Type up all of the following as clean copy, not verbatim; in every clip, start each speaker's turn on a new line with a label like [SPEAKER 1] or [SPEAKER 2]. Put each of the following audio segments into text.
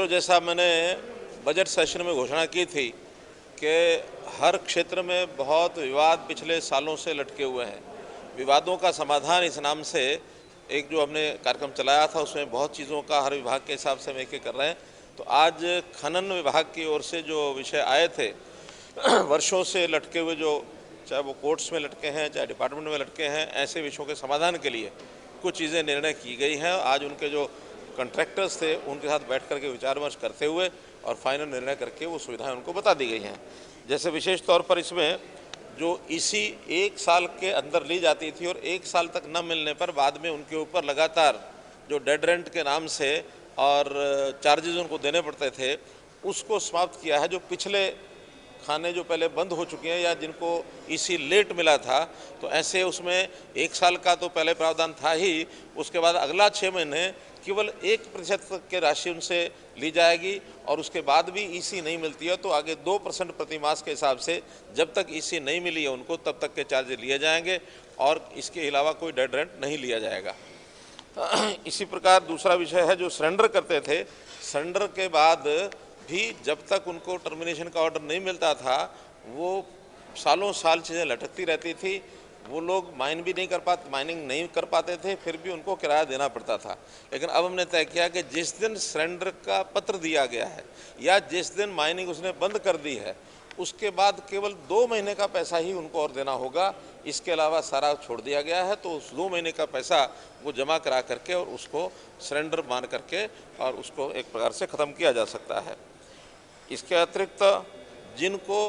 [SPEAKER 1] साथियों, जैसा मैंने बजट सेशन में घोषणा की थी कि हर क्षेत्र में बहुत विवाद पिछले सालों से लटके हुए हैं। विवादों का समाधान इस नाम से एक जो हमने कार्यक्रम चलाया था, उसमें बहुत चीज़ों का हर विभाग के हिसाब से हम एक कर रहे हैं। तो आज खनन विभाग की ओर से जो विषय आए थे वर्षों से लटके हुए, जो चाहे वो कोर्ट्स में लटके हैं, चाहे डिपार्टमेंट में लटके हैं, ऐसे विषयों के समाधान के लिए कुछ चीज़ें निर्णय की गई हैं। आज उनके जो कॉन्ट्रैक्टर्स थे उनके साथ बैठ करके विचार विमर्श करते हुए और फाइनल निर्णय करके वो सुविधाएं उनको बता दी गई हैं। जैसे विशेष तौर पर इसमें जो ईसी 1 साल के अंदर ली जाती थी और 1 साल तक न मिलने पर बाद में उनके ऊपर लगातार जो डेड रेंट के नाम से और चार्जेस उनको देने पड़ते थे, उसको समाप्त किया है। जो पिछले खाने जो पहले बंद हो चुके हैं या जिनको ईसी लेट मिला था, तो ऐसे उसमें 1 साल का तो पहले प्रावधान था ही, उसके बाद अगला 6 महीने केवल 1% के राशि उनसे ली जाएगी और उसके बाद भी ईसी नहीं मिलती है तो आगे 2% प्रति मास के हिसाब से जब तक ईसी नहीं मिली है उनको तब तक के चार्ज लिए जाएंगे और इसके अलावा कोई डेड रेंट नहीं लिया जाएगा। इसी प्रकार दूसरा विषय है, जो सरेंडर करते थे, सरेंडर के बाद भी जब तक उनको टर्मिनेशन का ऑर्डर नहीं मिलता था वो सालों साल चीज़ें लटकती रहती थी। वो लोग माइनिंग नहीं कर पाते थे, फिर भी उनको किराया देना पड़ता था। लेकिन अब हमने तय किया कि जिस दिन सरेंडर का पत्र दिया गया है या जिस दिन माइनिंग उसने बंद कर दी है, उसके बाद केवल 2 महीने का पैसा ही उनको और देना होगा। इसके अलावा सारा छोड़ दिया गया है। तो उस 2 महीने का पैसा वो जमा करा करके और उसको सरेंडर मान करके और उसको एक प्रकार से ख़त्म किया जा सकता है। इसके अतिरिक्त जिनको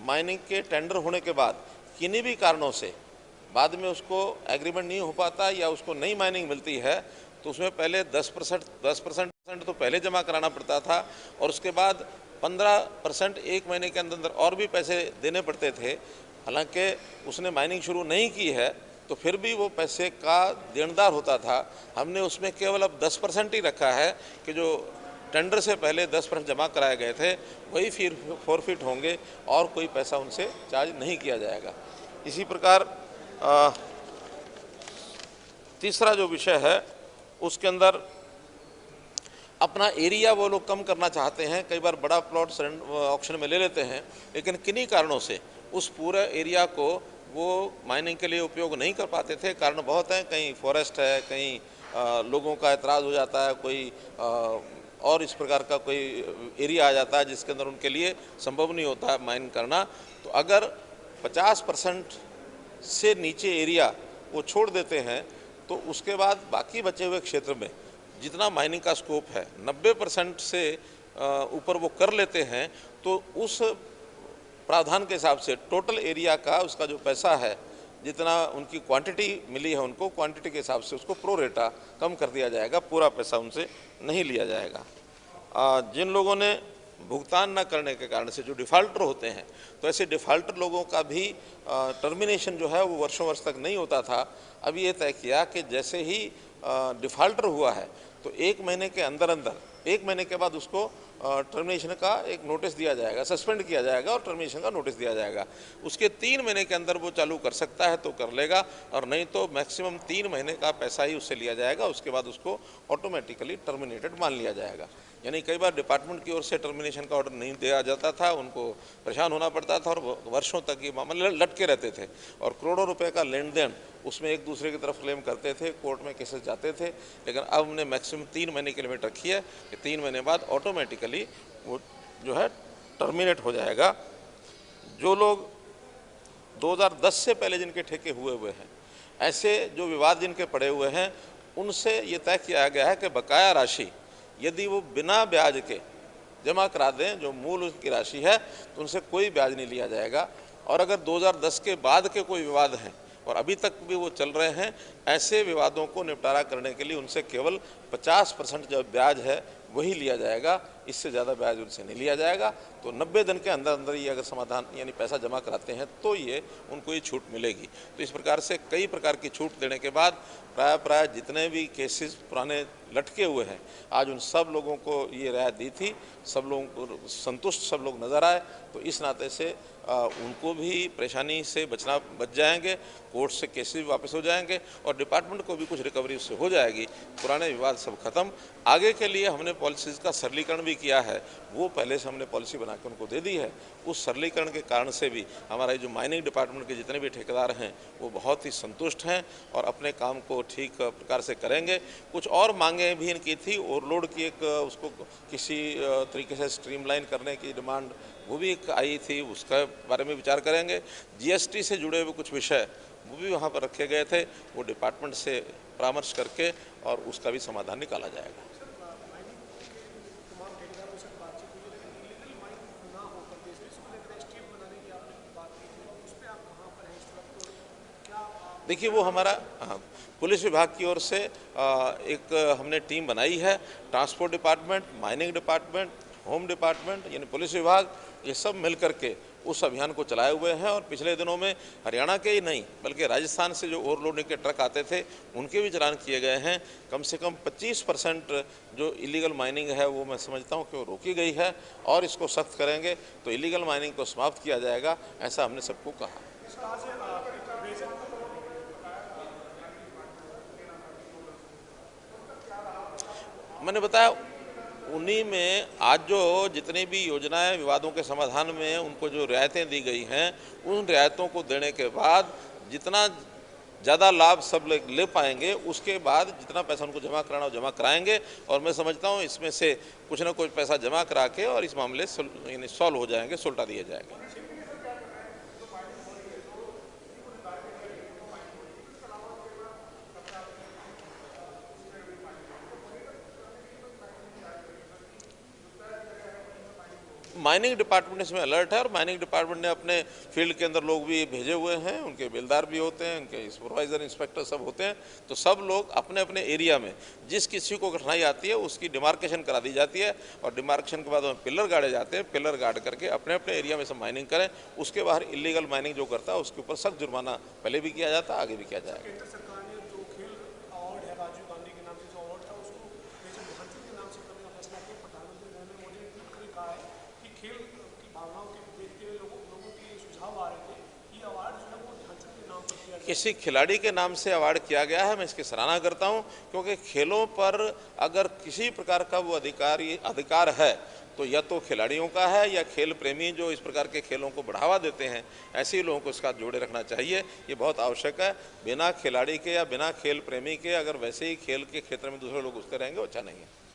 [SPEAKER 1] माइनिंग के टेंडर होने के बाद किन्हीं भी कारणों से बाद में उसको एग्रीमेंट नहीं हो पाता या उसको नई माइनिंग मिलती है, तो उसमें पहले 10% तो पहले जमा कराना पड़ता था और उसके बाद 15% 1 महीने के अंदर और भी पैसे देने पड़ते थे। हालांकि उसने माइनिंग शुरू नहीं की है तो फिर भी वो पैसे का देनदार होता था। हमने उसमें केवल अब 10% ही रखा है कि जो टेंडर से पहले 10% जमा कराए गए थे वही फिर फॉरफिट होंगे और कोई पैसा उनसे चार्ज नहीं किया जाएगा। इसी प्रकार तीसरा जो विषय है उसके अंदर अपना एरिया वो लोग कम करना चाहते हैं। कई बार बड़ा प्लॉट ऑक्शन में ले लेते हैं, लेकिन किन्हीं कारणों से उस पूरे एरिया को वो माइनिंग के लिए उपयोग नहीं कर पाते थे। कारण बहुत हैं, कहीं फॉरेस्ट है, कहीं लोगों का एतराज़ हो जाता है, कोई और इस प्रकार का कोई एरिया आ जाता है जिसके अंदर उनके लिए संभव नहीं होता है माइन करना। तो अगर 50% से नीचे एरिया वो छोड़ देते हैं तो उसके बाद बाकी बचे हुए क्षेत्र में जितना माइनिंग का स्कोप है 90% से ऊपर वो कर लेते हैं, तो उस प्रावधान के हिसाब से टोटल एरिया का उसका जो पैसा है, जितना उनकी क्वांटिटी मिली है उनको क्वांटिटी के हिसाब से उसको प्रो रेटा कम कर दिया जाएगा, पूरा पैसा उनसे नहीं लिया जाएगा। जिन लोगों ने भुगतान न करने के कारण से जो डिफ़ाल्टर होते हैं, तो ऐसे डिफ़ाल्टर लोगों का भी टर्मिनेशन जो है वो वर्षों वर्ष तक नहीं होता था। अब ये तय किया कि जैसे ही डिफ़ाल्टर हुआ है तो 1 महीने के अंदर 1 महीने के बाद उसको टर्मिनेशन का एक नोटिस दिया जाएगा, सस्पेंड किया जाएगा और टर्मिनेशन का नोटिस दिया जाएगा। उसके 3 महीने के अंदर वो चालू कर सकता है तो कर लेगा, और नहीं तो मैक्सिमम 3 महीने का पैसा ही उससे लिया जाएगा। उसके बाद उसको ऑटोमेटिकली टर्मिनेटेड मान लिया जाएगा। यानी कई बार डिपार्टमेंट की ओर से टर्मिनेशन का ऑर्डर नहीं दिया जाता था, उनको परेशान होना पड़ता था और वर्षों तक ये मामले लटके रहते थे और करोड़ों रुपए का लेन देन उसमें एक दूसरे की तरफ क्लेम करते थे, कोर्ट में केसेस जाते थे। लेकिन अब हमने मैक्सिमम 3 महीने की लिमिट रखी है कि 3 महीने बाद ऑटोमेटिकली वो जो है टर्मिनेट हो जाएगा। जो लोग 2010 से पहले जिनके ठेके हुए हैं, ऐसे जो विवाद जिनके पड़े हुए हैं, उनसे ये तय किया गया है कि बकाया राशि यदि वो बिना ब्याज के जमा करा दें, जो मूल उसकी राशि है, तो उनसे कोई ब्याज नहीं लिया जाएगा। और अगर 2010 के बाद के कोई विवाद हैं और अभी तक भी वो चल रहे हैं, ऐसे विवादों को निपटारा करने के लिए उनसे केवल 50% जो ब्याज है वही लिया जाएगा, इससे ज़्यादा ब्याज उनसे नहीं लिया जाएगा। तो 90 दिन के अंदर अंदर ये अगर समाधान यानी पैसा जमा कराते हैं तो ये उनको ये छूट मिलेगी। तो इस प्रकार से कई प्रकार की छूट देने के बाद प्राय जितने भी केसेस पुराने लटके हुए हैं, आज उन सब लोगों को ये रियायत दी थी, सब लोगों को संतुष्ट सब लोग नज़र आए। तो इस नाते से उनको भी परेशानी से बच जाएंगे, कोर्ट से केसेस भी वापस हो जाएंगे और डिपार्टमेंट को भी कुछ रिकवरी उससे हो जाएगी। पुराने विवाद सब खत्म। आगे के लिए हमने पॉलिसीज़ का सरलीकरण भी किया है, वो पहले से हमने पॉलिसी बना के उनको दे दी है। उस सरलीकरण के कारण से भी हमारा जो माइनिंग डिपार्टमेंट के जितने भी ठेकेदार हैं वो बहुत ही संतुष्ट हैं और अपने काम को ठीक प्रकार से करेंगे। कुछ और मांगें भी इनकी थी, ओवरलोड की एक उसको किसी तरीके से स्ट्रीमलाइन करने की डिमांड वो भी एक आई थी, उसका बारे में विचार करेंगे। जीएसटी से जुड़े हुए कुछ विषय वो भी वहाँ पर रखे गए थे, वो डिपार्टमेंट से परामर्श करके और उसका भी समाधान निकाला जाएगा। देखिए वो हमारा पुलिस विभाग की ओर से एक हमने टीम बनाई है, transport department, mining department, home department यानी पुलिस विभाग, ये सब मिल करके उस अभियान को चलाए हुए हैं। और पिछले दिनों में हरियाणा के ही नहीं बल्कि राजस्थान से जो ओवरलोडिंग के ट्रक आते थे उनके भी चालान किए गए हैं। कम से कम 25% जो इलीगल माइनिंग है वो मैं समझता हूँ कि वो रोकी गई है और इसको सख्त करेंगे तो इलीगल माइनिंग को समाप्त किया जाएगा, ऐसा हमने सबको कहा। मैंने बताया उन्हीं में आज जो जितनी भी योजनाएं विवादों के समाधान में उनको जो रियायतें दी गई हैं, उन रियायतों को देने के बाद जितना ज़्यादा लाभ सब ले पाएंगे, उसके बाद जितना पैसा उनको जमा कराना वो जमा कराएंगे। और मैं समझता हूँ इसमें से कुछ ना कुछ पैसा जमा करा के और इस मामले सॉल्व हो जाएंगे, सुलटा दिया जाएगा। माइनिंग डिपार्टमेंट इसमें अलर्ट है और माइनिंग डिपार्टमेंट ने अपने फील्ड के अंदर लोग भी भेजे हुए हैं, उनके बेलदार भी होते हैं, उनके सुपरवाइज़र इंस्पेक्टर सब होते हैं। तो सब लोग अपने अपने एरिया में जिस किसी को कठिनाई आती है उसकी डिमार्केशन करा दी जाती है और डिमार्केशन के बाद वहाँ पिलर गाड़े जाते हैं, पिलर गाड़ करके अपने अपने एरिया में सब माइनिंग करें। उसके बाहर इलीगल माइनिंग जो करता है उसके ऊपर सख्त जुर्माना पहले भी किया जाता है, आगे भी किया जाएगा। किसी खिलाड़ी के नाम से अवार्ड किया गया है, मैं इसकी सराहना करता हूं, क्योंकि खेलों पर अगर किसी प्रकार का वो अधिकार है तो या तो खिलाड़ियों का है या खेल प्रेमी जो इस प्रकार के खेलों को बढ़ावा देते हैं, ऐसे ही लोगों को इसका जोड़े रखना चाहिए। ये बहुत आवश्यक है। बिना खिलाड़ी के या बिना खेल प्रेमी के अगर वैसे ही खेल के क्षेत्र में दूसरे लोग घुसते रहेंगे, अच्छा नहीं है।